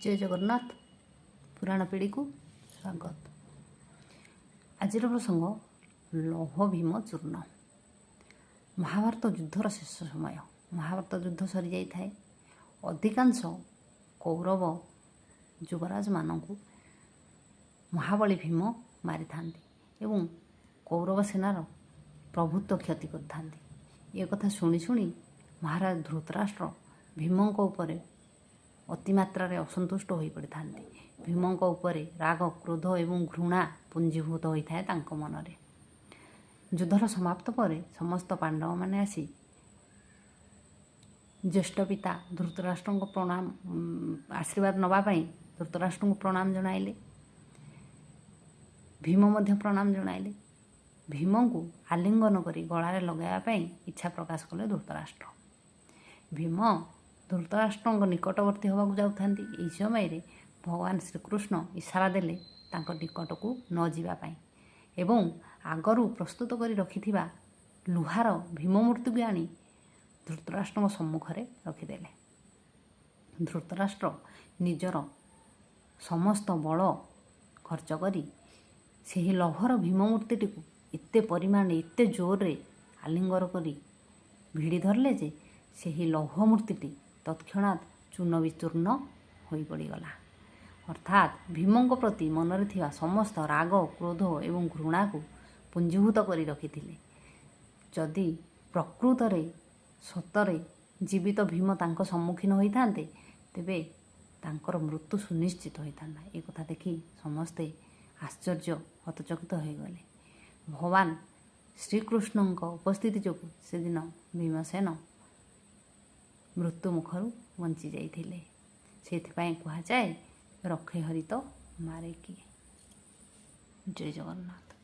जय जगन्नाथ पुराण पीढ़ी को स्वागत। आज प्रसंग लौह भीम चूर्ण। महाभारत युद्धर शेष समय महाभारत युद्ध सरी जाई थाए। अधिकांश कौरव युवराज मानू महाबली भीम मारी थांती एवं कौरव सेनार प्रभुत्व क्षति करथांती। ये कथा शुणी शुणी महाराज धृतराष्ट्र भीमंक उपरे अतिमात्रा असंतुष्ट हो पड़ी था। भीमंक उपरे राग क्रोध एवं घृणा पुंजीभूत होता है तांको मनरे। युद्धर समाप्त पर समस्त पांडव माने आसी ज्येष्ठ पिता धृतराष्ट्र को प्रणाम आशीर्वाद नवापाई धृतराष्ट्र को प्रणाम जनाइले। भीम मध्य प्रणाम जनाइले। भीम को आलिंगन करी गलारे लगाइवाई इच्छा प्रकाश कले धृतराष्ट्र। भीम धृतराष्ट्र निकटवर्ती होगा जाऊँगी। यही समय भगवान श्रीकृष्ण इशारा देले तांको निकट को न जावाई एवं आगरू प्रस्तुत कर रखि लुहार भीममूर्ति को आनी धृतराष्ट्र सम्मुख में रखिदेले। धृतराष्ट्र निजर समस्त बल खर्च करी से लौहर भीममूर्ति को एते परिमाण एते जोर रे आलिंगर करी भिड़ी धरले जे से लौह मूर्ति तत्क्षणात चूर्ण विचूर्ण हो पड़गला। अर्थात भीमों प्रति मनरे थिबा समस्त राग क्रोध एवं घृणा को पुंजीभूत कर रखी। जदि प्रकृत सतरे जीवित भीम तांको सम्मुखीन होइथांते तेबे तांकर मृत्यु सुनिश्चित होता। ये कथा देखि समस्ते आश्चर्य हतचकित हो गले। भगवान श्रीकृष्ण उपस्थिति जो से दिन भीमसेन मृत्यु मुखर बंची जाइथिले। सेथिपाई कहा जाए रखे हरि तो मारे किए। जय जगन्नाथ।